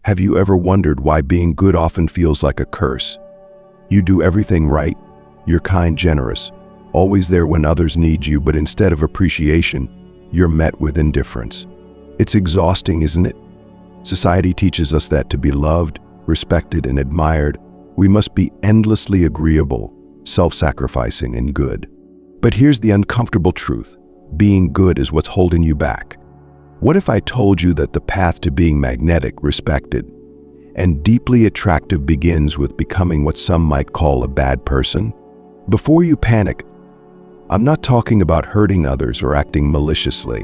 Have you ever wondered why being good often feels like a curse? You do everything right, you're kind, generous, always there when others need you, but instead of appreciation, you're met with indifference. It's exhausting, isn't it? Society teaches us that to be loved, respected, and admired, we must be endlessly agreeable, self-sacrificing, and good. But here's the uncomfortable truth. Being good is what's holding you back. What if I told you that the path to being magnetic, respected, and deeply attractive begins with becoming what some might call a bad person? Before you panic, I'm not talking about hurting others or acting maliciously.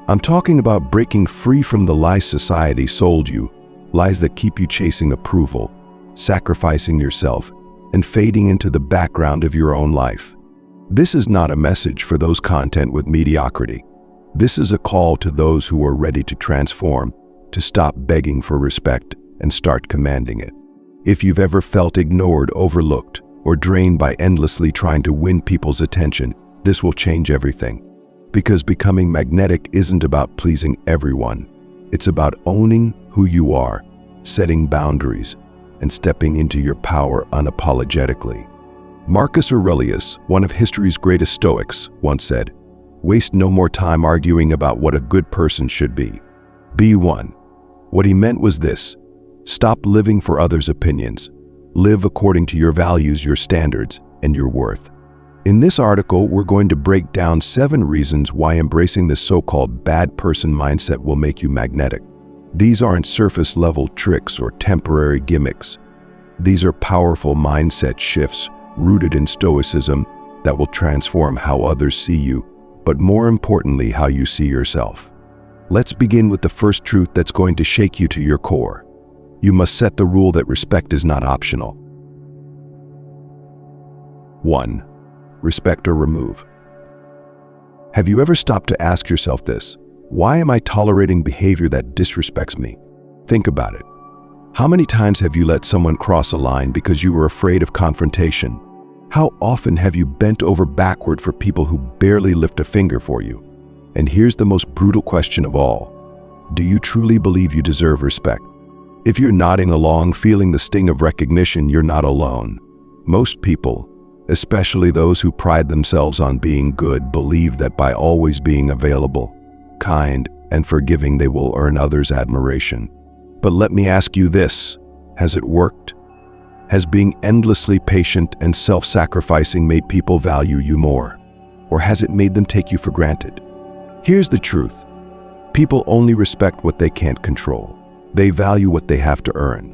I'm talking about breaking free from the lies society sold you, lies that keep you chasing approval, sacrificing yourself, and fading into the background of your own life. This is not a message for those content with mediocrity. This is a call to those who are ready to transform, to stop begging for respect and start commanding it. If you've ever felt ignored, overlooked, or drained by endlessly trying to win people's attention, this will change everything. Because becoming magnetic isn't about pleasing everyone. It's about owning who you are, setting boundaries, and stepping into your power unapologetically. Marcus Aurelius, one of history's greatest Stoics, once said, "Waste no more time arguing about what a good person should be. Be one." What he meant was this: stop living for others' opinions. Live according to your values, your standards, and your worth. In this article, we're going to break down 7 reasons why embracing this so-called bad person mindset will make you magnetic. These aren't surface-level tricks or temporary gimmicks. These are powerful mindset shifts rooted in Stoicism that will transform how others see you, but more importantly, how you see yourself. Let's begin with the first truth that's going to shake you to your core. You must set the rule that respect is not optional. 1. Respect or remove. Have you ever stopped to ask yourself this? Why am I tolerating behavior that disrespects me? Think about it. How many times have you let someone cross a line because you were afraid of confrontation? How often have you bent over backward for people who barely lift a finger for you? And here's the most brutal question of all. Do you truly believe you deserve respect? If you're nodding along, feeling the sting of recognition, you're not alone. Most people, especially those who pride themselves on being good, believe that by always being available, kind, and forgiving, they will earn others' admiration. But let me ask you this: has it worked? Has being endlessly patient and self-sacrificing made people value you more? Or has it made them take you for granted? Here's the truth. People only respect what they can't control. They value what they have to earn.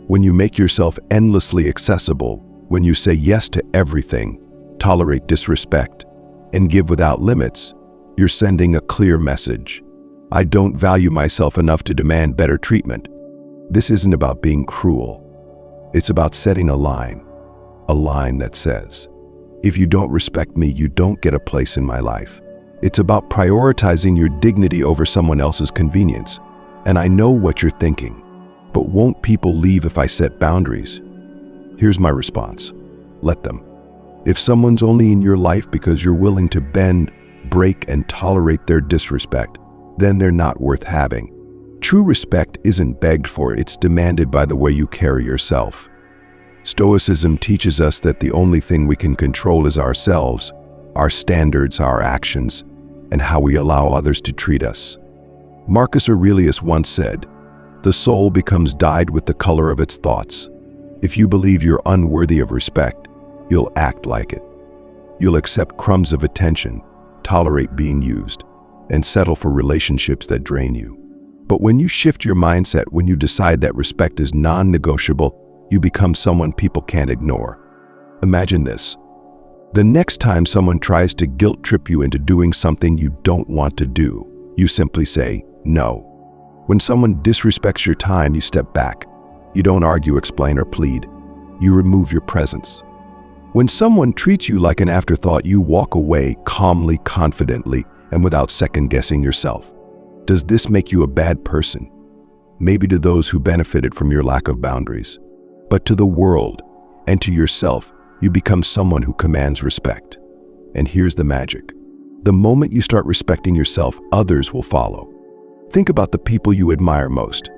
When you make yourself endlessly accessible, when you say yes to everything, tolerate disrespect, and give without limits, you're sending a clear message. I don't value myself enough to demand better treatment. This isn't about being cruel. It's about setting a line that says, if you don't respect me, you don't get a place in my life. It's about prioritizing your dignity over someone else's convenience. And I know what you're thinking, but won't people leave if I set boundaries? Here's my response: let them. If someone's only in your life because you're willing to bend, break, and tolerate their disrespect, then they're not worth having. True respect isn't begged for, it's demanded by the way you carry yourself. Stoicism teaches us that the only thing we can control is ourselves, our standards, our actions, and how we allow others to treat us. Marcus Aurelius once said, "The soul becomes dyed with the color of its thoughts." If you believe you're unworthy of respect, you'll act like it. You'll accept crumbs of attention, tolerate being used, and settle for relationships that drain you. But when you shift your mindset, when you decide that respect is non-negotiable, you become someone people can't ignore. Imagine this. The next time someone tries to guilt trip you into doing something you don't want to do, you simply say, no. When someone disrespects your time, you step back. You don't argue, explain, or plead. You remove your presence. When someone treats you like an afterthought, you walk away calmly, confidently, and without second-guessing yourself. Does this make you a bad person? Maybe to those who benefited from your lack of boundaries. But to the world and to yourself, you become someone who commands respect. And here's the magic. The moment you start respecting yourself, others will follow. Think about the people you admire most.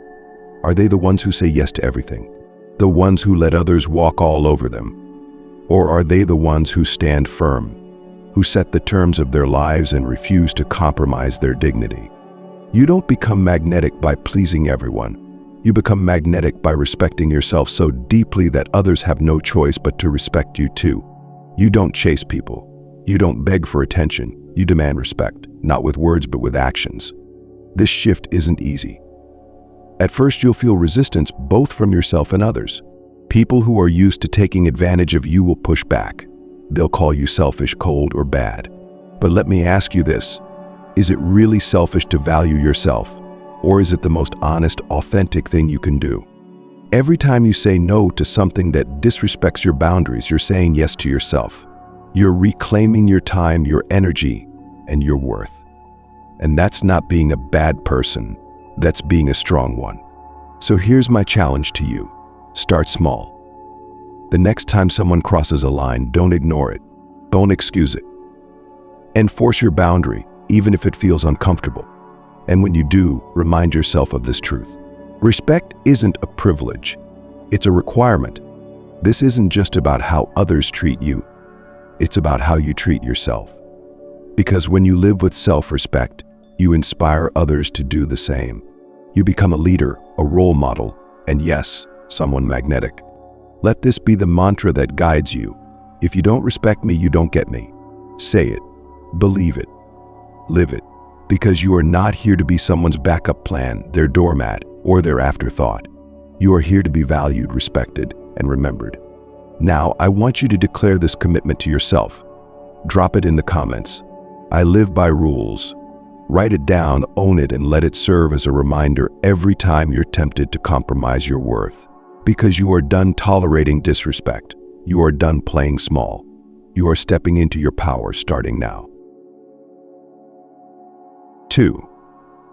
Are they the ones who say yes to everything? The ones who let others walk all over them? Or are they the ones who stand firm, who set the terms of their lives and refuse to compromise their dignity? You don't become magnetic by pleasing everyone. You become magnetic by respecting yourself so deeply that others have no choice but to respect you too. You don't chase people. You don't beg for attention. You demand respect, not with words but with actions. This shift isn't easy. At first, you'll feel resistance both from yourself and others. People who are used to taking advantage of you will push back. They'll call you selfish, cold, or bad. But let me ask you this. Is it really selfish to value yourself? Or is it the most honest, authentic thing you can do? Every time you say no to something that disrespects your boundaries, you're saying yes to yourself. You're reclaiming your time, your energy, and your worth. And that's not being a bad person. That's being a strong one. So here's my challenge to you. Start small. The next time someone crosses a line, don't ignore it. Don't excuse it. Enforce your boundary, even if it feels uncomfortable. And when you do, remind yourself of this truth. Respect isn't a privilege. It's a requirement. This isn't just about how others treat you. It's about how you treat yourself. Because when you live with self-respect, you inspire others to do the same. You become a leader, a role model, and yes, someone magnetic. Let this be the mantra that guides you. If you don't respect me, you don't get me. Say it, believe it, live it. Because you are not here to be someone's backup plan, their doormat, or their afterthought. You are here to be valued, respected, and remembered. Now, I want you to declare this commitment to yourself. Drop it in the comments. I live by rules. Write it down, own it, and let it serve as a reminder every time you're tempted to compromise your worth. Because you are done tolerating disrespect. You are done playing small. You are stepping into your power starting now. 2.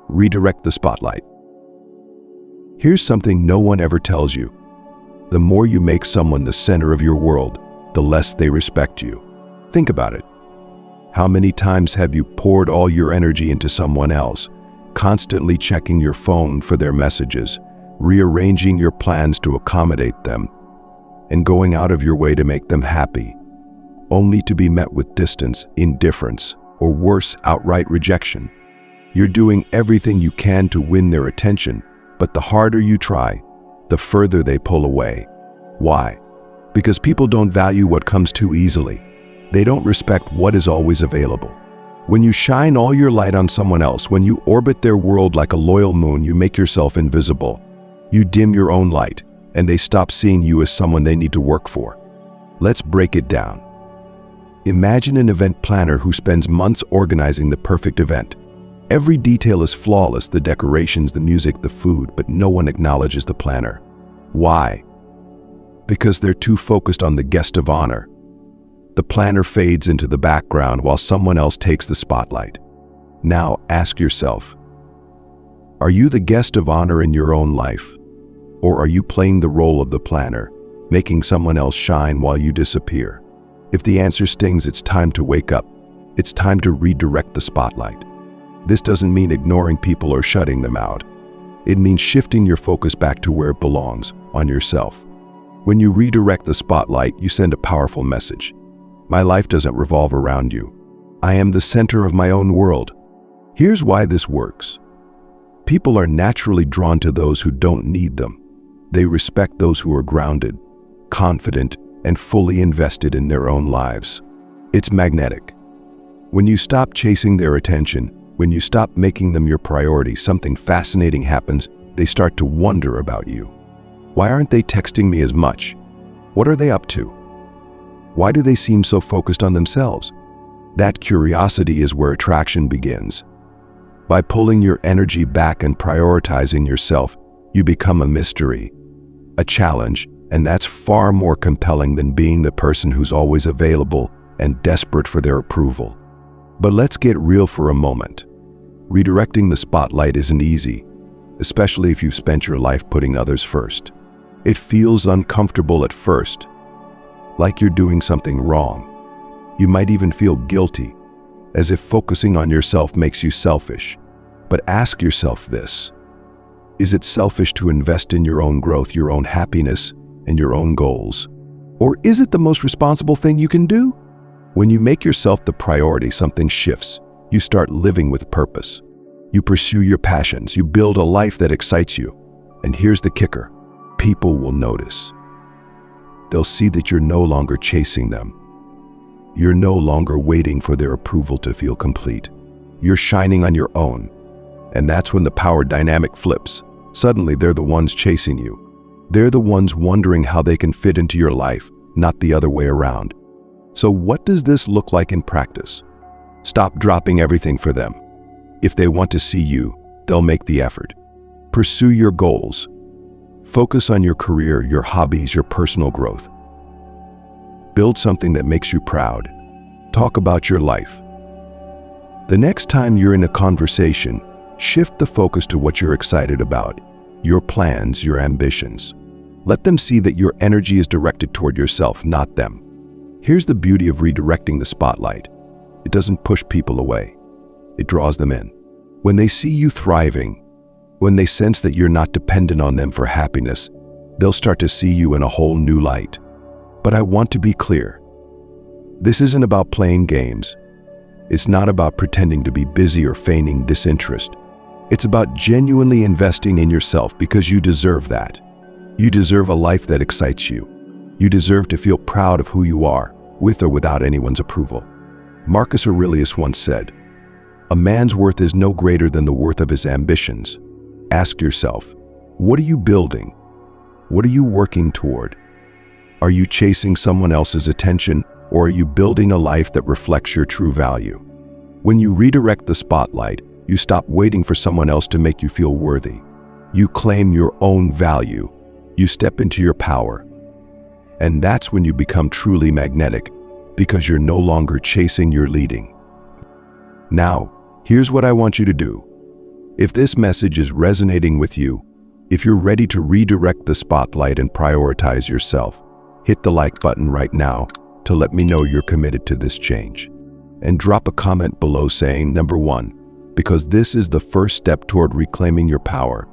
Redirect the spotlight. Here's something no one ever tells you. The more you make someone the center of your world, the less they respect you. Think about it. How many times have you poured all your energy into someone else, constantly checking your phone for their messages, rearranging your plans to accommodate them, and going out of your way to make them happy, only to be met with distance, indifference, or worse, outright rejection? You're doing everything you can to win their attention, but the harder you try, the further they pull away. Why? Because people don't value what comes too easily. They don't respect what is always available. When you shine all your light on someone else, when you orbit their world like a loyal moon, you make yourself invisible. You dim your own light, and they stop seeing you as someone they need to work for. Let's break it down. Imagine an event planner who spends months organizing the perfect event. Every detail is flawless, the decorations, the music, the food, but no one acknowledges the planner. Why? Because they're too focused on the guest of honor. The planner fades into the background while someone else takes the spotlight. Now ask yourself, are you the guest of honor in your own life? Or are you playing the role of the planner, making someone else shine while you disappear? If the answer stings, it's time to wake up. It's time to redirect the spotlight. This doesn't mean ignoring people or shutting them out. It means shifting your focus back to where it belongs, on yourself. When you redirect the spotlight, you send a powerful message. My life doesn't revolve around you. I am the center of my own world. Here's why this works. People are naturally drawn to those who don't need them. They respect those who are grounded, confident, and fully invested in their own lives. It's magnetic. When you stop chasing their attention, when you stop making them your priority, something fascinating happens. They start to wonder about you. Why aren't they texting me as much? What are they up to? Why do they seem so focused on themselves? That curiosity is where attraction begins. By pulling your energy back and prioritizing yourself, you become a mystery, a challenge, and that's far more compelling than being the person who's always available and desperate for their approval. But let's get real for a moment. Redirecting the spotlight isn't easy, especially if you've spent your life putting others first. It feels uncomfortable at first, like you're doing something wrong. You might even feel guilty, as if focusing on yourself makes you selfish. But ask yourself this: Is it selfish to invest in your own growth, your own happiness, and your own goals? Or is it the most responsible thing you can do? When you make yourself the priority, something shifts. You start living with purpose. You pursue your passions. You build a life that excites you. And here's the kicker. People will notice. They'll see that you're no longer chasing them. You're no longer waiting for their approval to feel complete. You're shining on your own. And that's when the power dynamic flips. Suddenly, they're the ones chasing you. They're the ones wondering how they can fit into your life, not the other way around. So what does this look like in practice? Stop dropping everything for them. If they want to see you, they'll make the effort. Pursue your goals. Focus on your career, your hobbies, your personal growth. Build something that makes you proud. Talk about your life. The next time you're in a conversation, shift the focus to what you're excited about, your plans, your ambitions. Let them see that your energy is directed toward yourself, not them. Here's the beauty of redirecting the spotlight. It doesn't push people away. It draws them in. When they see you thriving, when they sense that you're not dependent on them for happiness, they'll start to see you in a whole new light. But I want to be clear. This isn't about playing games. It's not about pretending to be busy or feigning disinterest. It's about genuinely investing in yourself because you deserve that. You deserve a life that excites you. You deserve to feel proud of who you are, with or without anyone's approval. Marcus Aurelius once said, "A man's worth is no greater than the worth of his ambitions." Ask yourself, what are you building? What are you working toward? Are you chasing someone else's attention, or are you building a life that reflects your true value? When you redirect the spotlight, you stop waiting for someone else to make you feel worthy. You claim your own value. You step into your power. And that's when you become truly magnetic, because you're no longer chasing, you're leading. Now, here's what I want you to do. If this message is resonating with you, if you're ready to redirect the spotlight and prioritize yourself, hit the like button right now to let me know you're committed to this change. And drop a comment below saying, number 1, because this is the first step toward reclaiming your power.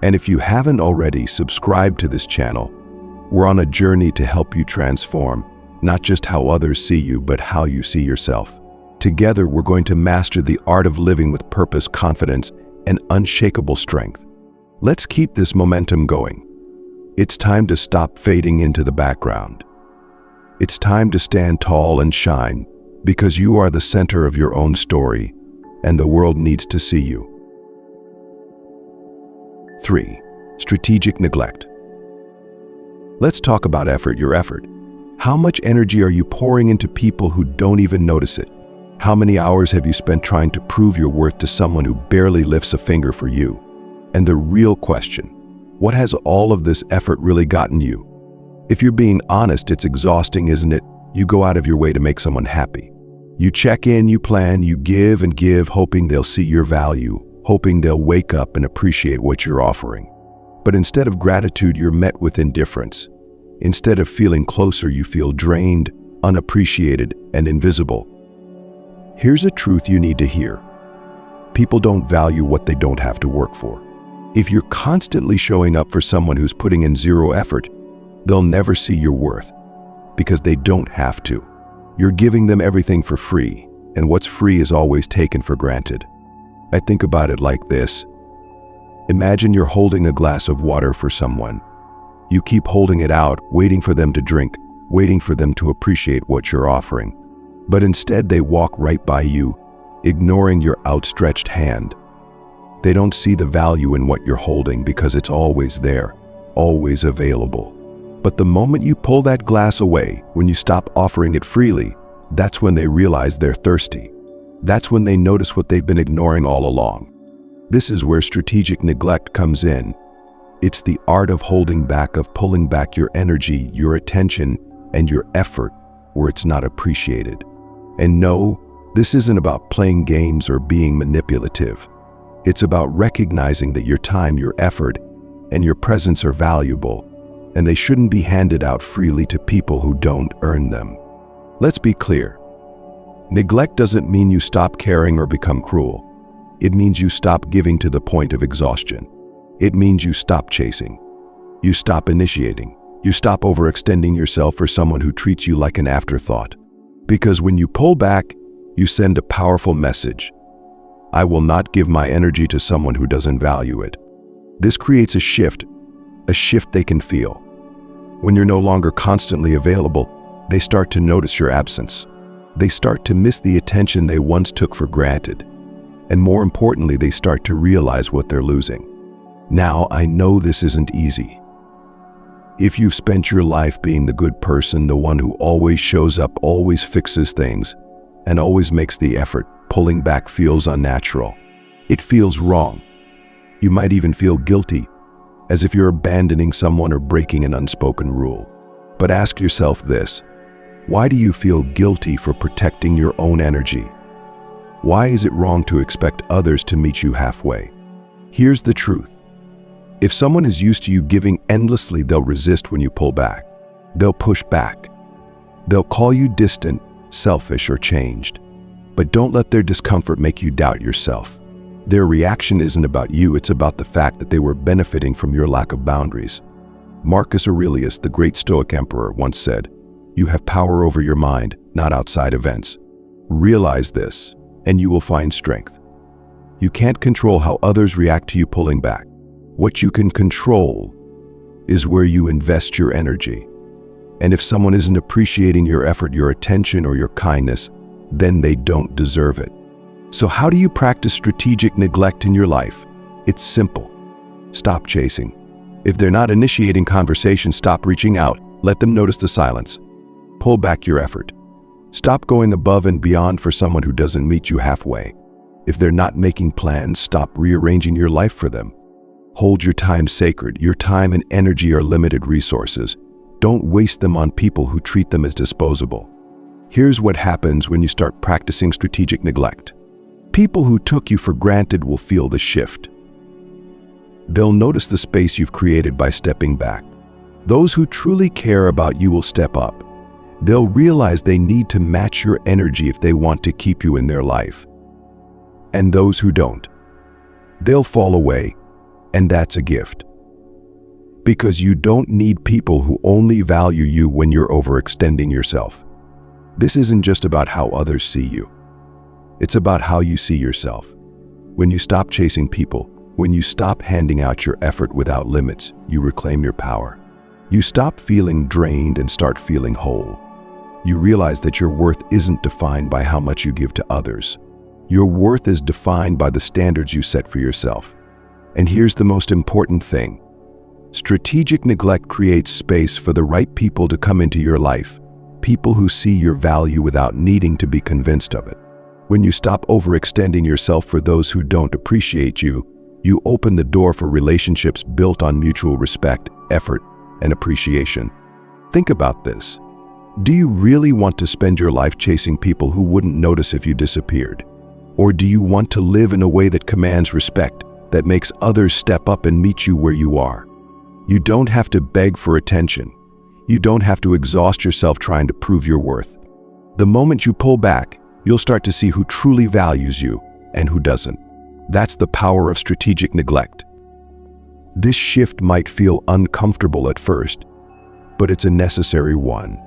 And if you haven't already, subscribe to this channel. We're on a journey to help you transform, not just how others see you, but how you see yourself. Together, we're going to master the art of living with purpose, confidence, and unshakable strength. Let's keep this momentum going. It's time to stop fading into the background. It's time to stand tall and shine, because you are the center of your own story, and the world needs to see you. 3. Strategic neglect. Let's talk about effort, your effort. How much energy are you pouring into people who don't even notice it? How many hours have you spent trying to prove your worth to someone who barely lifts a finger for you? And the real question, what has all of this effort really gotten you? If you're being honest, it's exhausting, isn't it? You go out of your way to make someone happy. You check in, you plan, you give and give, hoping they'll see your value, hoping they'll wake up and appreciate what you're offering. But instead of gratitude, you're met with indifference. Instead of feeling closer, you feel drained, unappreciated, and invisible. Here's a truth you need to hear. People don't value what they don't have to work for. If you're constantly showing up for someone who's putting in zero effort, they'll never see your worth, because they don't have to. You're giving them everything for free, and what's free is always taken for granted. I think about it like this. Imagine you're holding a glass of water for someone. You keep holding it out, waiting for them to drink, waiting for them to appreciate what you're offering. But instead, they walk right by you, ignoring your outstretched hand. They don't see the value in what you're holding because it's always there, always available. But the moment you pull that glass away, when you stop offering it freely, that's when they realize they're thirsty. That's when they notice what they've been ignoring all along. This is where strategic neglect comes in. It's the art of holding back, of pulling back your energy, your attention, and your effort where it's not appreciated. And no, this isn't about playing games or being manipulative. It's about recognizing that your time, your effort, and your presence are valuable, and they shouldn't be handed out freely to people who don't earn them. Let's be clear. Neglect doesn't mean you stop caring or become cruel. It means you stop giving to the point of exhaustion. It means you stop chasing. You stop initiating. You stop overextending yourself for someone who treats you like an afterthought. Because when you pull back, you send a powerful message. I will not give my energy to someone who doesn't value it. This creates a shift they can feel. When you're no longer constantly available, they start to notice your absence. They start to miss the attention they once took for granted. And more importantly, they start to realize what they're losing. Now, I know this isn't easy. If you've spent your life being the good person, the one who always shows up, always fixes things, and always makes the effort, pulling back feels unnatural. It feels wrong. You might even feel guilty, as if you're abandoning someone or breaking an unspoken rule. But ask yourself this: why do you feel guilty for protecting your own energy? Why is it wrong to expect others to meet you halfway? Here's the truth. If someone is used to you giving endlessly, they'll resist when you pull back. They'll push back. They'll call you distant, selfish, or changed. But don't let their discomfort make you doubt yourself. Their reaction isn't about you, it's about the fact that they were benefiting from your lack of boundaries. Marcus Aurelius, the great Stoic emperor, once said, "You have power over your mind, not outside events." Realize this, and you will find strength. You can't control how others react to you pulling back. What you can control is where you invest your energy. And if someone isn't appreciating your effort, your attention, or your kindness, then they don't deserve it. So how do you practice strategic neglect in your life? It's simple. Stop chasing. If they're not initiating conversation, stop reaching out. Let them notice the silence. Pull back your effort. Stop going above and beyond for someone who doesn't meet you halfway. If they're not making plans, stop rearranging your life for them. Hold your time sacred. Your time and energy are limited resources. Don't waste them on people who treat them as disposable. Here's what happens when you start practicing strategic neglect. People who took you for granted will feel the shift. They'll notice the space you've created by stepping back. Those who truly care about you will step up. They'll realize they need to match your energy if they want to keep you in their life. And those who don't, they'll fall away, and that's a gift. Because you don't need people who only value you when you're overextending yourself. This isn't just about how others see you. It's about how you see yourself. When you stop chasing people, when you stop handing out your effort without limits, you reclaim your power. You stop feeling drained and start feeling whole. You realize that your worth isn't defined by how much you give to others. Your worth is defined by the standards you set for yourself. And here's the most important thing. Strategic neglect creates space for the right people to come into your life, people who see your value without needing to be convinced of it. When you stop overextending yourself for those who don't appreciate you, you open the door for relationships built on mutual respect, effort, and appreciation. Think about this. Do you really want to spend your life chasing people who wouldn't notice if you disappeared? Or do you want to live in a way that commands respect, that makes others step up and meet you where you are? You don't have to beg for attention. You don't have to exhaust yourself trying to prove your worth. The moment you pull back, you'll start to see who truly values you and who doesn't. That's the power of strategic neglect. This shift might feel uncomfortable at first, but it's a necessary one.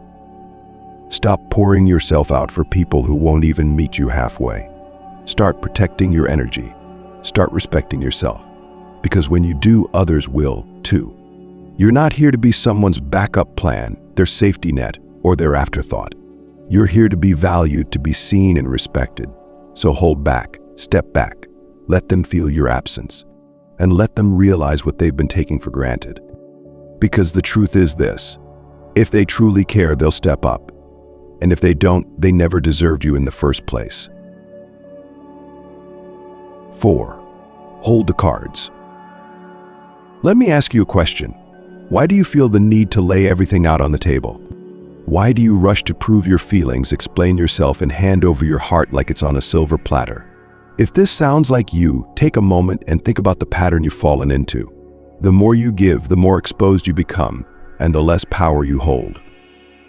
Stop pouring yourself out for people who won't even meet you halfway. Start protecting your energy. Start respecting yourself. Because when you do, others will too. You're not here to be someone's backup plan, their safety net, or their afterthought. You're here to be valued, to be seen and respected. So hold back, step back, let them feel your absence, and let them realize what they've been taking for granted. Because the truth is this: if they truly care, they'll step up. And if they don't, they never deserved you in the first place. 4. Hold the cards. Let me ask you a question. Why do you feel the need to lay everything out on the table? Why do you rush to prove your feelings, explain yourself, and hand over your heart like it's on a silver platter? If this sounds like you, take a moment and think about the pattern you've fallen into. The more you give, the more exposed you become, and the less power you hold.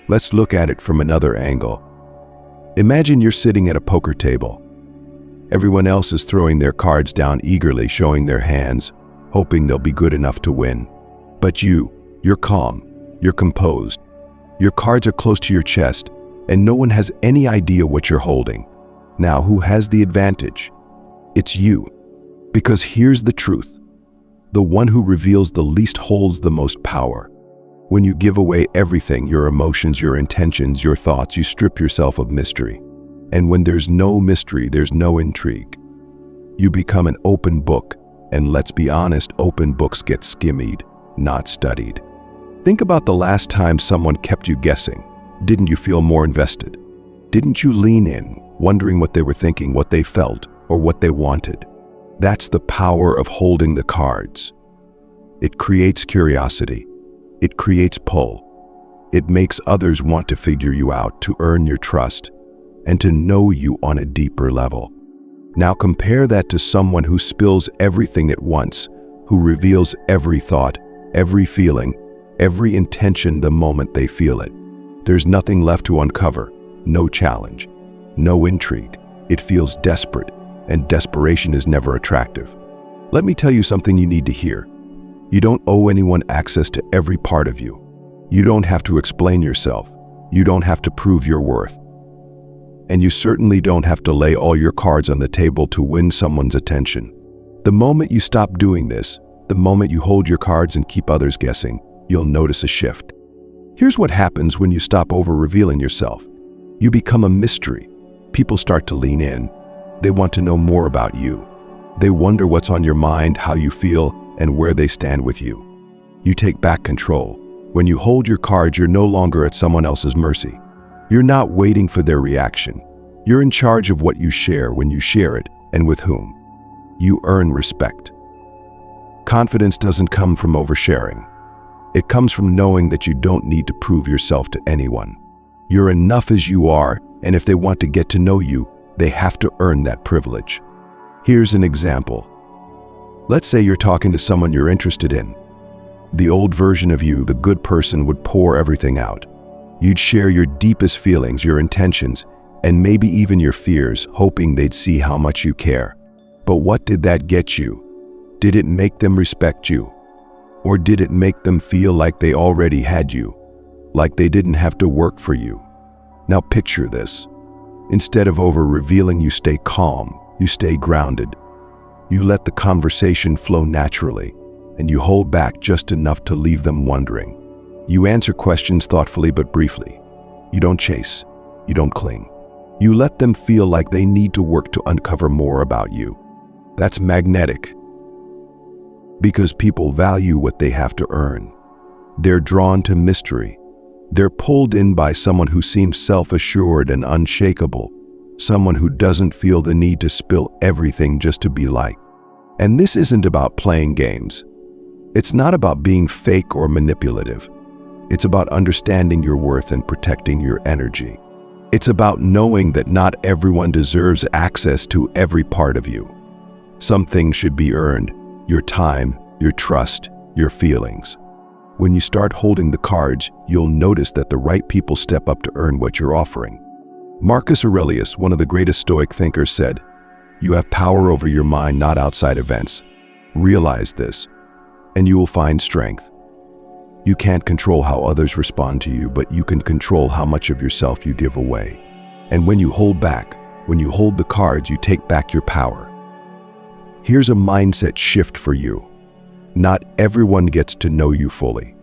Let's look at it from another angle. Imagine you're sitting at a poker table. Everyone else is throwing their cards down eagerly, showing their hands, hoping they'll be good enough to win. But you're calm, you're composed. Your cards are close to your chest, and no one has any idea what you're holding. Now, who has the advantage? It's you. Because here's the truth. The one who reveals the least holds the most power. When you give away everything, your emotions, your intentions, your thoughts, you strip yourself of mystery. And when there's no mystery, there's no intrigue. You become an open book, and let's be honest, open books get skimmied, not studied. Think about the last time someone kept you guessing. Didn't you feel more invested? Didn't you lean in, wondering what they were thinking, what they felt, or what they wanted? That's the power of holding the cards. It creates curiosity. It creates pull. It makes others want to figure you out, to earn your trust, and to know you on a deeper level. Now compare that to someone who spills everything at once, who reveals every thought, every feeling, every intention the moment they feel it. There's nothing left to uncover, no challenge, no intrigue. It feels desperate, and desperation is never attractive. Let me tell you something you need to hear. You don't owe anyone access to every part of you. You don't have to explain yourself. You don't have to prove your worth. And you certainly don't have to lay all your cards on the table to win someone's attention. The moment you stop doing this, the moment you hold your cards and keep others guessing, you'll notice a shift. Here's what happens when you stop over-revealing yourself. You become a mystery. People start to lean in. They want to know more about you. They wonder what's on your mind, how you feel, and where they stand with you. You take back control. When you hold your cards, you're no longer at someone else's mercy. You're not waiting for their reaction. You're in charge of what you share, when you share it, and with whom. You earn respect. Confidence doesn't come from oversharing. It comes from knowing that you don't need to prove yourself to anyone. You're enough as you are, and if they want to get to know you, they have to earn that privilege. Here's an example. Let's say you're talking to someone you're interested in. The old version of you, the good person, would pour everything out. You'd share your deepest feelings, your intentions, and maybe even your fears, hoping they'd see how much you care. But what did that get you? Did it make them respect you? Or did it make them feel like they already had you, like they didn't have to work for you? Now picture this. Instead of over-revealing, you stay calm, you stay grounded. You let the conversation flow naturally, and you hold back just enough to leave them wondering. You answer questions thoughtfully but briefly. You don't chase, you don't cling. You let them feel like they need to work to uncover more about you. That's magnetic. Because people value what they have to earn. They're drawn to mystery. They're pulled in by someone who seems self-assured and unshakable, someone who doesn't feel the need to spill everything just to be liked. And this isn't about playing games. It's not about being fake or manipulative. It's about understanding your worth and protecting your energy. It's about knowing that not everyone deserves access to every part of you. Some things should be earned: your time, your trust, your feelings. When you start holding the cards, you'll notice that the right people step up to earn what you're offering. Marcus Aurelius, one of the greatest Stoic thinkers, said, "You have power over your mind, not outside events. Realize this, and you will find strength." You can't control how others respond to you, but you can control how much of yourself you give away. And when you hold back, when you hold the cards, you take back your power. Here's a mindset shift for you. Not everyone gets to know you fully.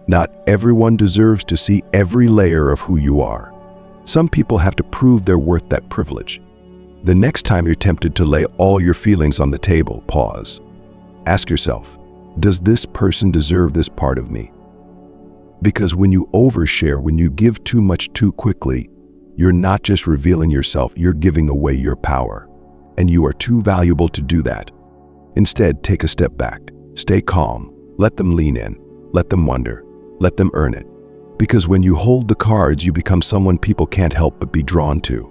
Not everyone deserves to see every layer of who you are. Some people have to prove they're worth that privilege. The next time you're tempted to lay all your feelings on the table, pause. Ask yourself, does this person deserve this part of me? Because when you overshare, when you give too much too quickly, you're not just revealing yourself, you're giving away your power. And you are too valuable to do that. Instead, take a step back. Stay calm. Let them lean in. Let them wonder. Let them earn it. Because when you hold the cards, you become someone people can't help but be drawn to.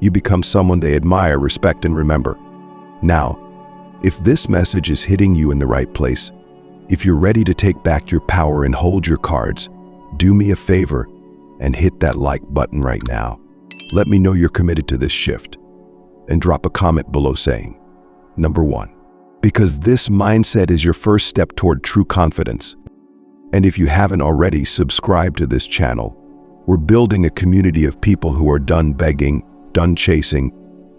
You become someone they admire, respect, and remember. Now, if this message is hitting you in the right place, if you're ready to take back your power and hold your cards, do me a favor and hit that like button right now. Let me know you're committed to this shift. And drop a comment below saying, Number 1, because this mindset is your first step toward true confidence. And if you haven't already, subscribe to this channel. We're building a community of people who are done begging, done chasing,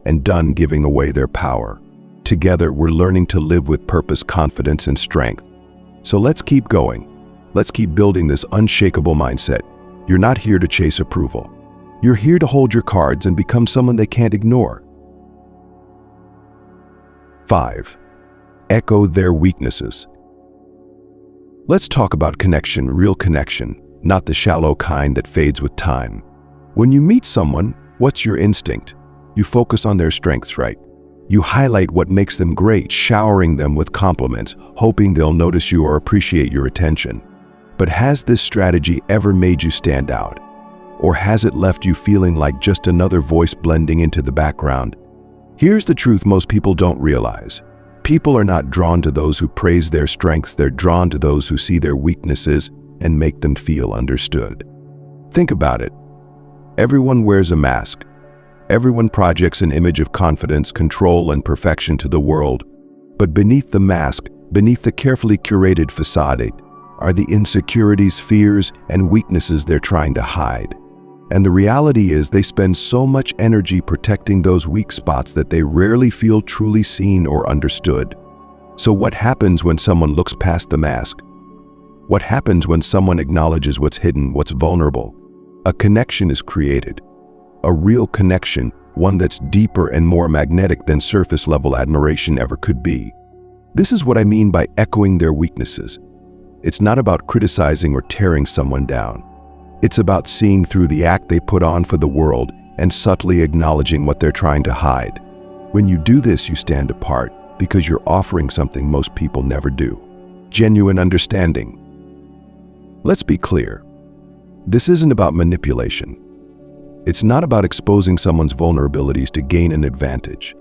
and done giving away their power. Together, we're learning to live with purpose, confidence, and strength. So let's keep going. Let's keep building this unshakable mindset. You're not here to chase approval. You're here to hold your cards and become someone they can't ignore. 5. Echo their weaknesses. Let's talk about connection, real connection, not the shallow kind that fades with time. When you meet someone, what's your instinct? You focus on their strengths, right? You highlight what makes them great, showering them with compliments, hoping they'll notice you or appreciate your attention. But has this strategy ever made you stand out? Or has it left you feeling like just another voice blending into the background? Here's the truth most people don't realize. People are not drawn to those who praise their strengths, they're drawn to those who see their weaknesses and make them feel understood. Think about it. Everyone wears a mask. Everyone projects an image of confidence, control, and perfection to the world. But beneath the mask, beneath the carefully curated facade, are the insecurities, fears, and weaknesses they're trying to hide. And the reality is they spend so much energy protecting those weak spots that they rarely feel truly seen or understood. So what happens when someone looks past the mask? What happens when someone acknowledges what's hidden, what's vulnerable? A connection is created. A real connection, one that's deeper and more magnetic than surface-level admiration ever could be. This is what I mean by echoing their weaknesses. It's not about criticizing or tearing someone down. It's about seeing through the act they put on for the world and subtly acknowledging what they're trying to hide. When you do this, you stand apart because you're offering something most people never do: genuine understanding. Let's be clear. This isn't about manipulation. It's not about exposing someone's vulnerabilities to gain an advantage.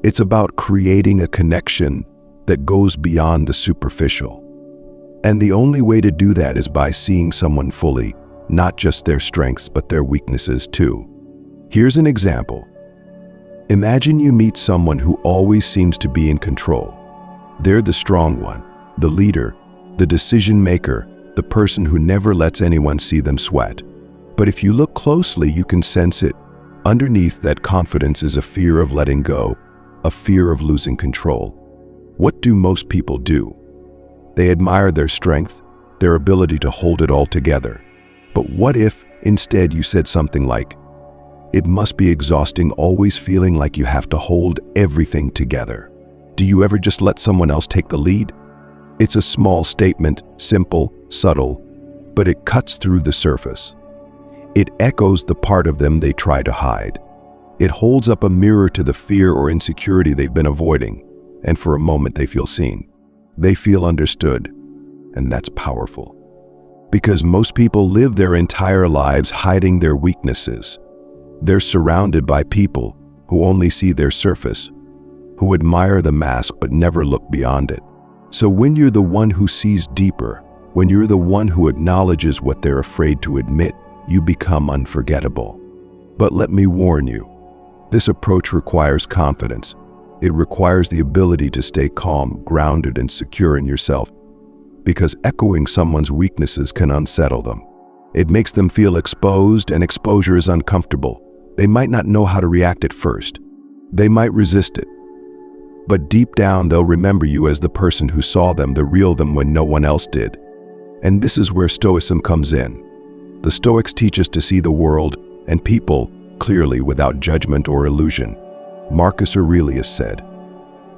It's about creating a connection that goes beyond the superficial. And the only way to do that is by seeing someone fully, not just their strengths, but their weaknesses too. Here's an example. Imagine you meet someone who always seems to be in control. They're the strong one, the leader, the decision maker, the person who never lets anyone see them sweat. But if you look closely, you can sense it. Underneath that confidence is a fear of letting go, a fear of losing control. What do most people do? They admire their strength, their ability to hold it all together. But what if, instead, you said something like, "It must be exhausting always feeling like you have to hold everything together." Do you ever just let someone else take the lead? It's a small statement, simple, subtle, but it cuts through the surface. It echoes the part of them they try to hide. It holds up a mirror to the fear or insecurity they've been avoiding, and for a moment they feel seen. They feel understood, and that's powerful. Because most people live their entire lives hiding their weaknesses. They're surrounded by people who only see their surface, who admire the mask but never look beyond it. So when you're the one who sees deeper, when you're the one who acknowledges what they're afraid to admit, you become unforgettable. But let me warn you, this approach requires confidence. It requires the ability to stay calm, grounded, and secure in yourself. Because echoing someone's weaknesses can unsettle them. It makes them feel exposed, and exposure is uncomfortable. They might not know how to react at first. They might resist it. But deep down, they'll remember you as the person who saw them, the real them, when no one else did. And this is where Stoicism comes in. The Stoics teach us to see the world and people clearly without judgment or illusion. Marcus Aurelius said,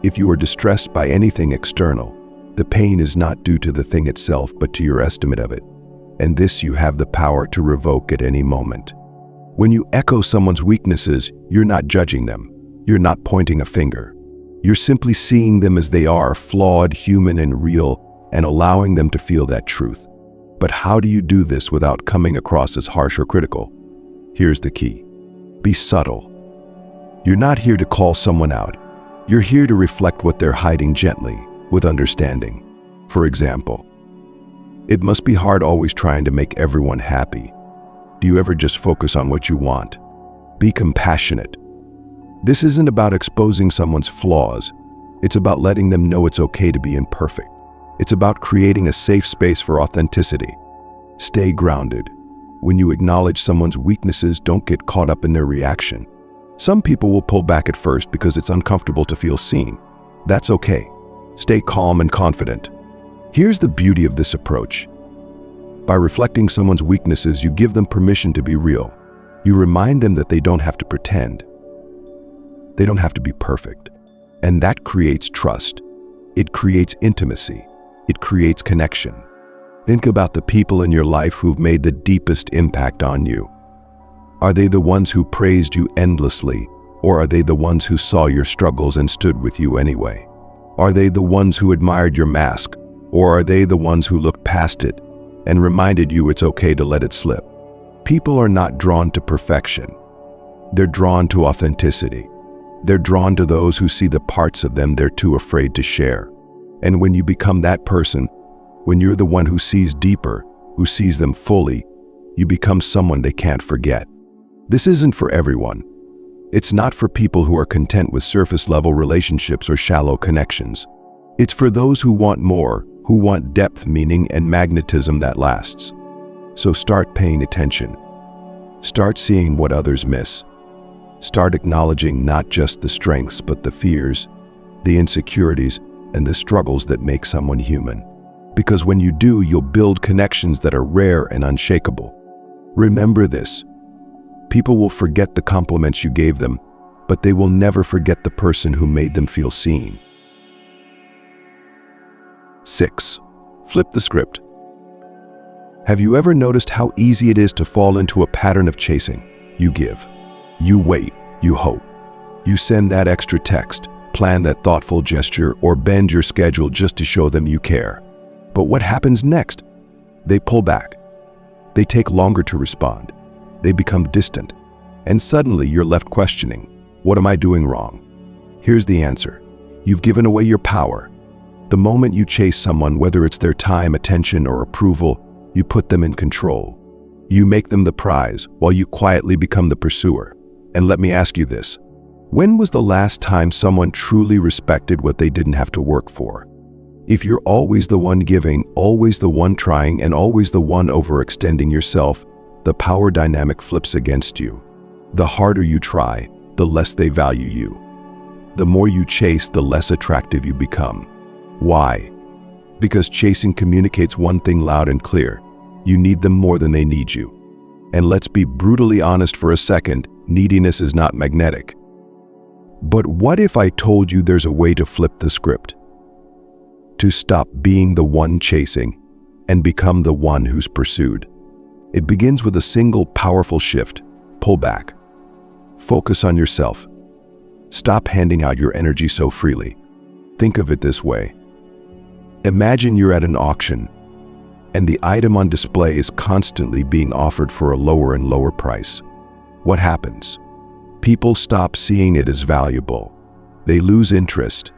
"If you are distressed by anything external, the pain is not due to the thing itself but to your estimate of it, and this you have the power to revoke at any moment." When you echo someone's weaknesses, you're not judging them. You're not pointing a finger. You're simply seeing them as they are, flawed, human, and real, and allowing them to feel that truth. But how do you do this without coming across as harsh or critical? Here's the key. Be subtle. You're not here to call someone out. You're here to reflect what they're hiding gently, with understanding. For example, it must be hard always trying to make everyone happy. Do you ever just focus on what you want? Be compassionate. This isn't about exposing someone's flaws. It's about letting them know it's okay to be imperfect. It's about creating a safe space for authenticity. Stay grounded. When you acknowledge someone's weaknesses, don't get caught up in their reaction. Some people will pull back at first because it's uncomfortable to feel seen. That's okay. Stay calm and confident. Here's the beauty of this approach. By reflecting someone's weaknesses, you give them permission to be real. You remind them that they don't have to pretend. They don't have to be perfect. And that creates trust. It creates intimacy. It creates connection. Think about the people in your life who've made the deepest impact on you. Are they the ones who praised you endlessly, or are they the ones who saw your struggles and stood with you anyway? Are they the ones who admired your mask, or are they the ones who looked past it and reminded you it's okay to let it slip? People are not drawn to perfection. They're drawn to authenticity. They're drawn to those who see the parts of them they're too afraid to share. And when you become that person, when you're the one who sees deeper, who sees them fully, you become someone they can't forget. This isn't for everyone. It's not for people who are content with surface-level relationships or shallow connections. It's for those who want more, who want depth, meaning, and magnetism that lasts. So start paying attention. Start seeing what others miss. Start acknowledging not just the strengths, but the fears, the insecurities, and the struggles that make someone human. Because when you do, you'll build connections that are rare and unshakable. Remember this. People will forget the compliments you gave them, but they will never forget the person who made them feel seen. 6. Flip the script. Have you ever noticed how easy it is to fall into a pattern of chasing? You give. You wait. You hope. You send that extra text, plan that thoughtful gesture, or bend your schedule just to show them you care. But what happens next? They pull back. They take longer to respond. They become distant. And suddenly you're left questioning, what am I doing wrong? Here's the answer. You've given away your power. The moment you chase someone, whether it's their time, attention, or approval, you put them in control. You make them the prize while you quietly become the pursuer. And let me ask you this. When was the last time someone truly respected what they didn't have to work for? If you're always the one giving, always the one trying, and always the one overextending yourself, the power dynamic flips against you. The harder you try, the less they value you. The more you chase, the less attractive you become. Why? Because chasing communicates one thing loud and clear. You need them more than they need you. And let's be brutally honest for a second, neediness is not magnetic. But what if I told you there's a way to flip the script? To stop being the one chasing and become the one who's pursued. It begins with a single powerful shift. Pull back. Focus on yourself. Stop handing out your energy so freely. Think of it this way. Imagine you're at an auction, and the item on display is constantly being offered for a lower and lower price. What happens? People stop seeing it as valuable. They lose interest.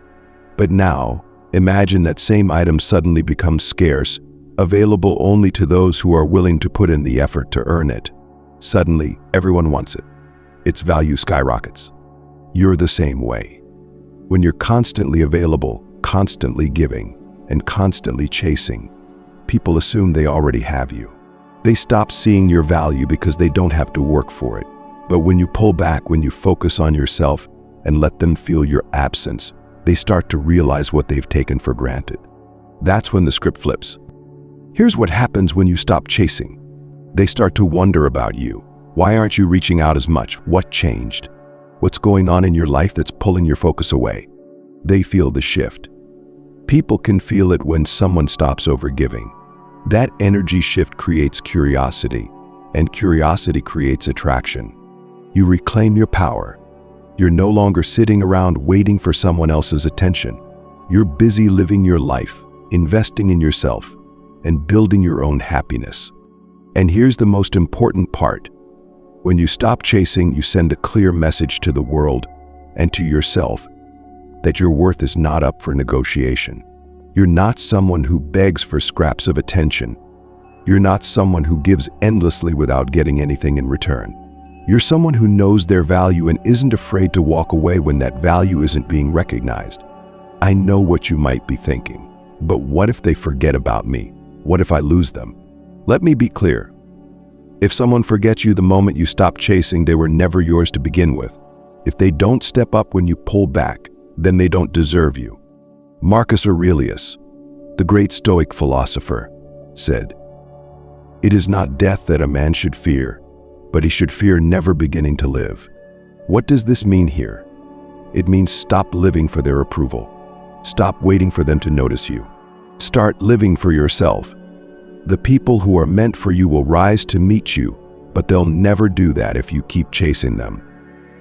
But now, imagine that same item suddenly becomes scarce, available only to those who are willing to put in the effort to earn it. Suddenly, everyone wants it. Its value skyrockets. You're the same way. When you're constantly available, constantly giving, and constantly chasing, people assume they already have you. They stop seeing your value because they don't have to work for it. But when you pull back, when you focus on yourself and let them feel your absence, they start to realize what they've taken for granted. That's when the script flips. Here's what happens when you stop chasing. They start to wonder about you. Why aren't you reaching out as much? What changed? What's going on in your life that's pulling your focus away? They feel the shift. People can feel it when someone stops overgiving. That energy shift creates curiosity, and curiosity creates attraction. You reclaim your power. You're no longer sitting around waiting for someone else's attention. You're busy living your life, investing in yourself, and building your own happiness. And here's the most important part. When you stop chasing, you send a clear message to the world and to yourself that your worth is not up for negotiation. You're not someone who begs for scraps of attention. You're not someone who gives endlessly without getting anything in return. You're someone who knows their value and isn't afraid to walk away when that value isn't being recognized. I know what you might be thinking, but what if they forget about me? What if I lose them? Let me be clear. If someone forgets you the moment you stop chasing, they were never yours to begin with. If they don't step up when you pull back, then they don't deserve you. Marcus Aurelius, the great Stoic philosopher, said, "It is not death that a man should fear, but he should fear never beginning to live." What does this mean here? It means stop living for their approval. Stop waiting for them to notice you. Start living for yourself. The people who are meant for you will rise to meet you, but they'll never do that if you keep chasing them.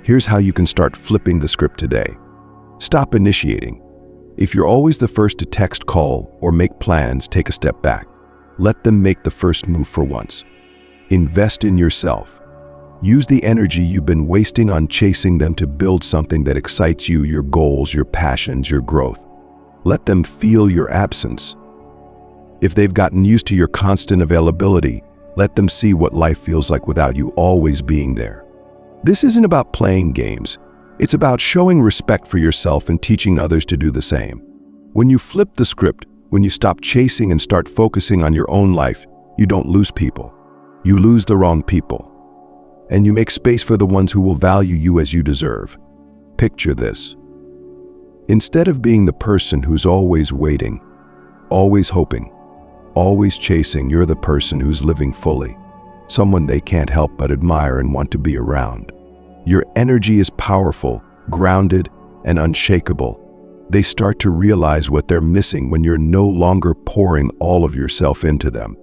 Here's how you can start flipping the script today. Stop initiating. If you're always the first to text, call, or make plans, take a step back. Let them make the first move for once. Invest in yourself. Use the energy you've been wasting on chasing them to build something that excites you, your goals, your passions, your growth. Let them feel your absence. If they've gotten used to your constant availability, let them see what life feels like without you always being there. This isn't about playing games. It's about showing respect for yourself and teaching others to do the same. When you flip the script, when you stop chasing and start focusing on your own life, you don't lose people. You lose the wrong people. And you make space for the ones who will value you as you deserve. Picture this. Instead of being the person who's always waiting, always hoping, always chasing, you're the person who's living fully, someone they can't help but admire and want to be around. Your energy is powerful, grounded, and unshakable. They start to realize what they're missing when you're no longer pouring all of yourself into them.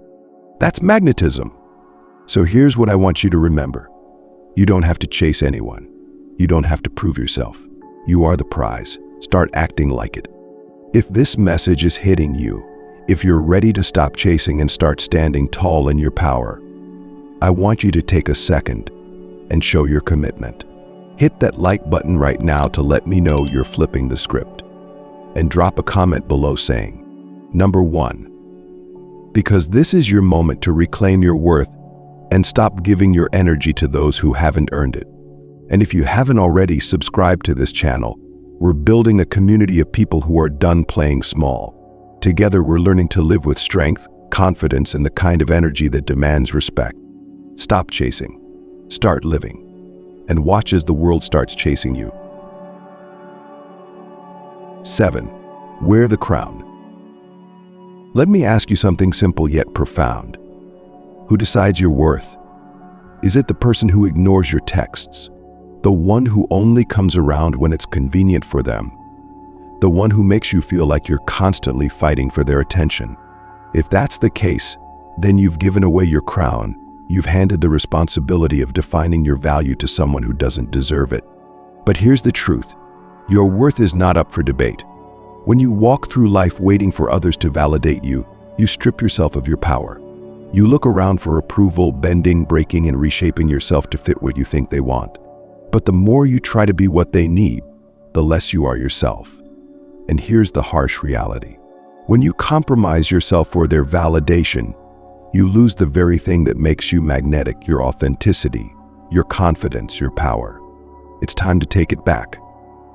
That's magnetism. So here's what I want you to remember. You don't have to chase anyone. You don't have to prove yourself. You are the prize. Start acting like it. If this message is hitting you, if you're ready to stop chasing and start standing tall in your power, I want you to take a second and show your commitment. Hit that like button right now to let me know you're flipping the script. And drop a comment below saying, Number 1, because this is your moment to reclaim your worth and stop giving your energy to those who haven't earned it. And if you haven't already, subscribe to this channel. We're building a community of people who are done playing small. Together, we're learning to live with strength, confidence, and the kind of energy that demands respect. Stop chasing. Start living. And watch as the world starts chasing you. 7. Wear the crown. Let me ask you something simple yet profound. Who decides your worth? Is it the person who ignores your texts? The one who only comes around when it's convenient for them? The one who makes you feel like you're constantly fighting for their attention? If that's the case, then you've given away your crown. You've handed the responsibility of defining your value to someone who doesn't deserve it. But here's the truth. Your worth is not up for debate. When you walk through life waiting for others to validate you, you strip yourself of your power. You look around for approval, bending, breaking, and reshaping yourself to fit what you think they want. But the more you try to be what they need, the less you are yourself. And here's the harsh reality. When you compromise yourself for their validation, you lose the very thing that makes you magnetic, your authenticity, your confidence, your power. It's time to take it back.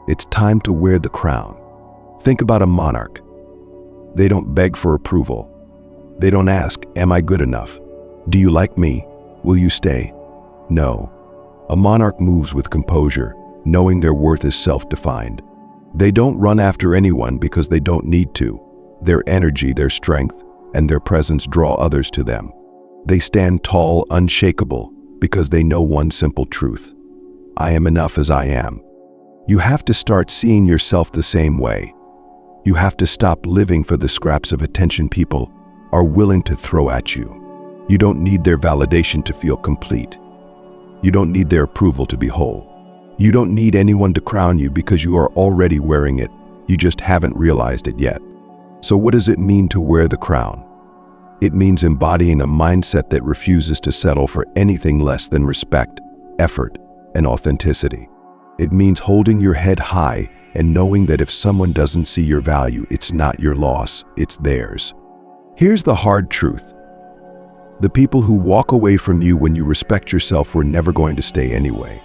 It's time to wear the crown. Think about a monarch. They don't beg for approval. They don't ask, am I good enough? Do you like me? Will you stay? No. A monarch moves with composure, knowing their worth is self-defined. They don't run after anyone because they don't need to. Their energy, their strength, and their presence draw others to them. They stand tall, unshakable, because they know one simple truth. I am enough as I am. You have to start seeing yourself the same way. You have to stop living for the scraps of attention people are willing to throw at you. You don't need their validation to feel complete. You don't need their approval to be whole. You don't need anyone to crown you because you are already wearing it. You just haven't realized it yet. So what does it mean to wear the crown? It means embodying a mindset that refuses to settle for anything less than respect, effort, and authenticity. It means holding your head high and knowing that if someone doesn't see your value, it's not your loss, it's theirs. Here's the hard truth. The people who walk away from you when you respect yourself were never going to stay anyway.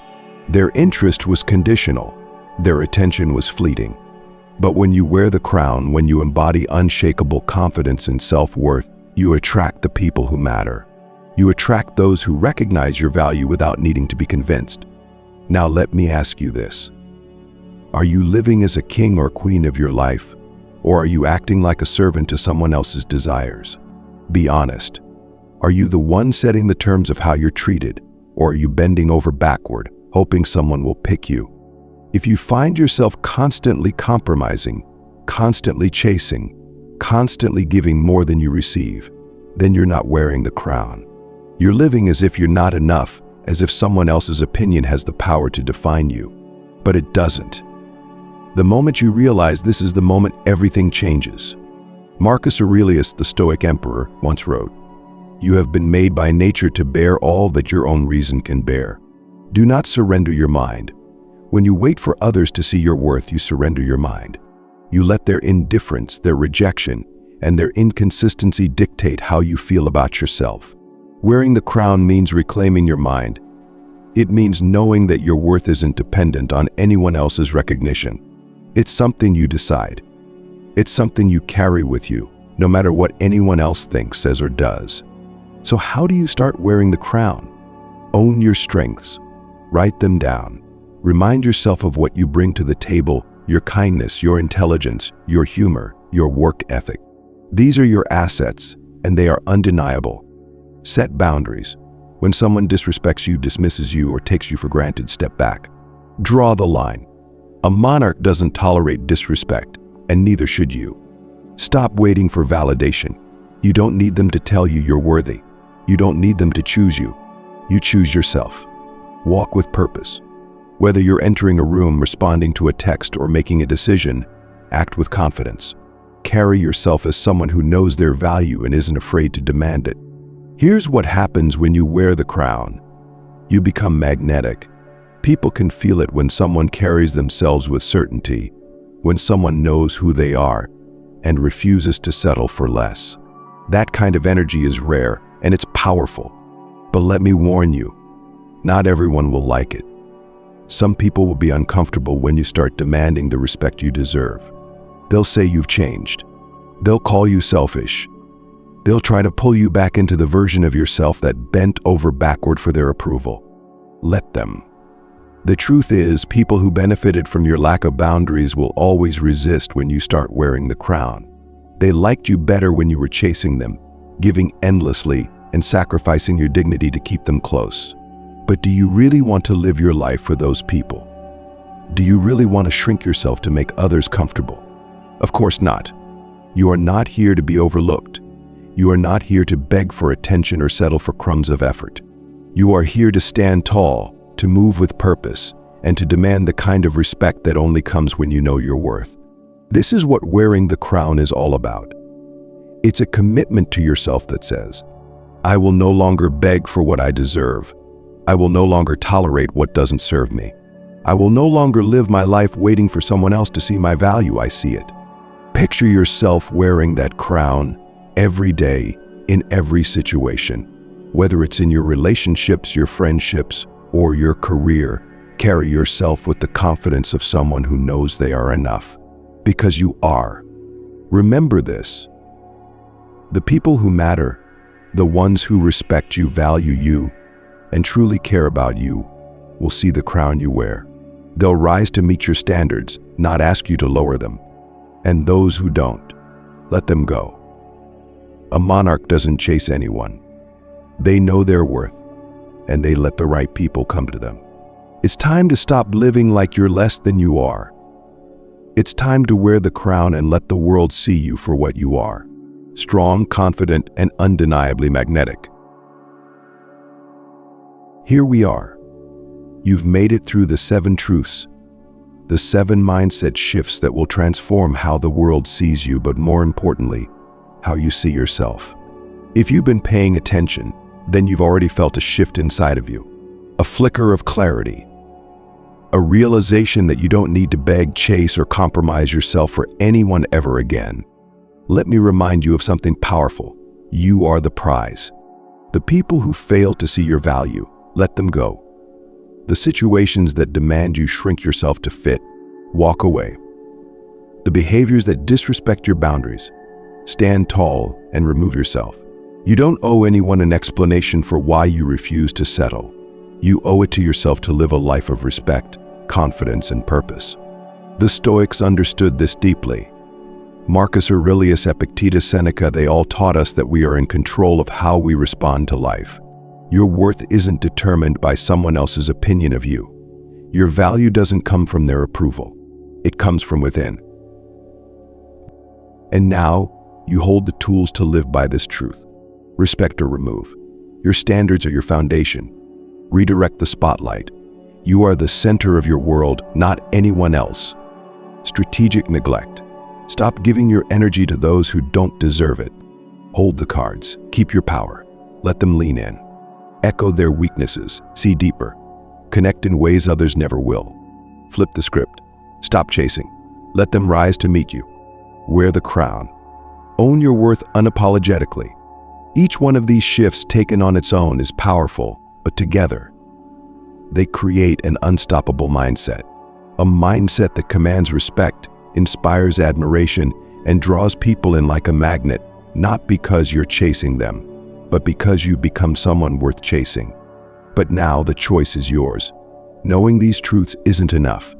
Their interest was conditional. Their attention was fleeting. But when you wear the crown, when you embody unshakable confidence and self-worth, you attract the people who matter. You attract those who recognize your value without needing to be convinced. Now let me ask you this. Are you living as a king or queen of your life, or are you acting like a servant to someone else's desires? Be honest. Are you the one setting the terms of how you're treated, or are you bending over backward, hoping someone will pick you? If you find yourself constantly compromising, constantly chasing, constantly giving more than you receive, then you're not wearing the crown. You're living as if you're not enough, as if someone else's opinion has the power to define you. But it doesn't. The moment you realize this is the moment everything changes. Marcus Aurelius, the Stoic emperor, once wrote, "You have been made by nature to bear all that your own reason can bear. Do not surrender your mind. When you wait for others to see your worth, you surrender your mind. You let their indifference, their rejection, and their inconsistency dictate how you feel about yourself." Wearing the crown means reclaiming your mind. It means knowing that your worth isn't dependent on anyone else's recognition. It's something you decide. It's something you carry with you, no matter what anyone else thinks, says, or does. So how do you start wearing the crown? Own your strengths. Write them down. Remind yourself of what you bring to the table, your kindness, your intelligence, your humor, your work ethic. These are your assets, and they are undeniable. Set boundaries. When someone disrespects you, dismisses you, or takes you for granted, step back. Draw the line. A monarch doesn't tolerate disrespect, and neither should you. Stop waiting for validation. You don't need them to tell you you're worthy. You don't need them to choose you. You choose yourself. Walk with purpose. Whether you're entering a room, responding to a text, or making a decision, act with confidence. Carry yourself as someone who knows their value and isn't afraid to demand it. Here's what happens when you wear the crown. You become magnetic. People can feel it when someone carries themselves with certainty, when someone knows who they are and refuses to settle for less. That kind of energy is rare and it's powerful. But let me warn you, not everyone will like it. Some people will be uncomfortable when you start demanding the respect you deserve. They'll say you've changed. They'll call you selfish. They'll try to pull you back into the version of yourself that bent over backward for their approval. Let them. The truth is, people who benefited from your lack of boundaries will always resist when you start wearing the crown. They liked you better when you were chasing them, giving endlessly, and sacrificing your dignity to keep them close. But do you really want to live your life for those people? Do you really want to shrink yourself to make others comfortable? Of course not. You are not here to be overlooked. You are not here to beg for attention or settle for crumbs of effort. You are here to stand tall, to move with purpose, and to demand the kind of respect that only comes when you know your worth. This is what wearing the crown is all about. It's a commitment to yourself that says, I will no longer beg for what I deserve. I will no longer tolerate what doesn't serve me. I will no longer live my life waiting for someone else to see my value. I see it. Picture yourself wearing that crown every day, in every situation. Whether it's in your relationships, your friendships, or your career, carry yourself with the confidence of someone who knows they are enough. Because you are. Remember this. The people who matter, the ones who respect you, value you, and truly care about you, will see the crown you wear. They'll rise to meet your standards, not ask you to lower them. And those who don't, let them go. A monarch doesn't chase anyone. They know their worth, and they let the right people come to them. It's time to stop living like you're less than you are. It's time to wear the crown and let the world see you for what you are. Strong, confident, and undeniably magnetic. Here we are. You've made it through the 7 truths, the 7 mindset shifts that will transform how the world sees you, but more importantly, how you see yourself. If you've been paying attention, then you've already felt a shift inside of you, a flicker of clarity, a realization that you don't need to beg, chase, or compromise yourself for anyone ever again. Let me remind you of something powerful. You are the prize. The people who fail to see your value, let them go. The situations that demand you shrink yourself to fit, walk away. The behaviors that disrespect your boundaries. Stand tall and remove yourself. You don't owe anyone an explanation for why you refuse to settle. You owe it to yourself to live a life of respect, confidence, and purpose. The Stoics understood this deeply. Marcus Aurelius, Epictetus, Seneca, they all taught us that we are in control of how we respond to life. Your worth isn't determined by someone else's opinion of you. Your value doesn't come from their approval. It comes from within. And now, you hold the tools to live by this truth. Respect or remove. Your standards are your foundation. Redirect the spotlight. You are the center of your world, not anyone else. Strategic neglect. Stop giving your energy to those who don't deserve it. Hold the cards. Keep your power. Let them lean in. Echo their weaknesses. See deeper. Connect in ways others never will. Flip the script. Stop chasing. Let them rise to meet you. Wear the crown. Own your worth unapologetically. Each one of these shifts taken on its own is powerful, but together, they create an unstoppable mindset. A mindset that commands respect, inspires admiration, and draws people in like a magnet, not because you're chasing them, but because you've become someone worth chasing. But now the choice is yours. Knowing these truths isn't enough.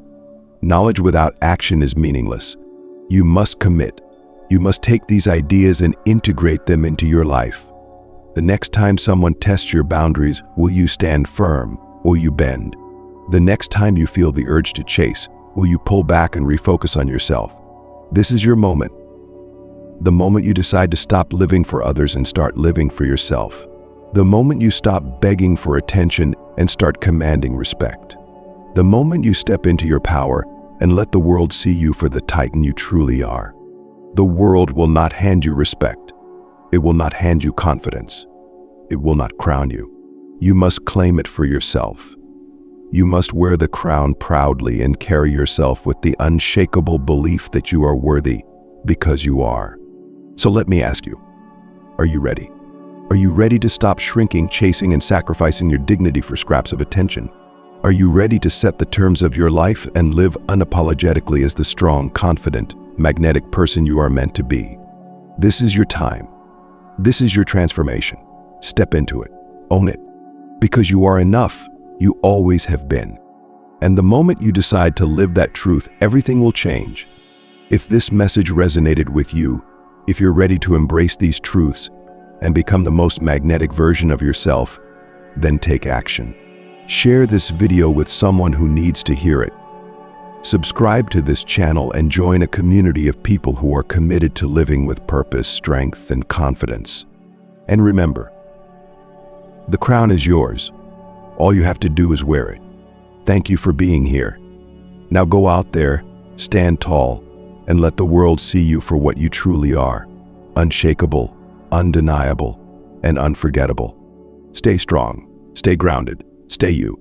Knowledge without action is meaningless. You must commit. You must take these ideas and integrate them into your life. The next time someone tests your boundaries, will you stand firm or will you bend? The next time you feel the urge to chase, will you pull back and refocus on yourself? This is your moment. The moment you decide to stop living for others and start living for yourself. The moment you stop begging for attention and start commanding respect. The moment you step into your power and let the world see you for the titan you truly are. The world will not hand you respect. It will not hand you confidence. It will not crown you. You must claim it for yourself. You must wear the crown proudly and carry yourself with the unshakable belief that you are worthy, because you are. So let me ask you, are you ready? Are you ready to stop shrinking, chasing, and sacrificing your dignity for scraps of attention? Are you ready to set the terms of your life and live unapologetically as the strong, confident, magnetic person you are meant to be? This is your time. This is your transformation. Step into it. Own it. Because you are enough. You always have been. And the moment you decide to live that truth, everything will change. If this message resonated with you, if you're ready to embrace these truths and become the most magnetic version of yourself, then take action. Share this video with someone who needs to hear it. Subscribe to this channel and join a community of people who are committed to living with purpose, strength, and confidence. And remember, the crown is yours. All you have to do is wear it. Thank you for being here. Now go out there, stand tall, and let the world see you for what you truly are. Unshakable, undeniable, and unforgettable. Stay strong, stay grounded, stay you.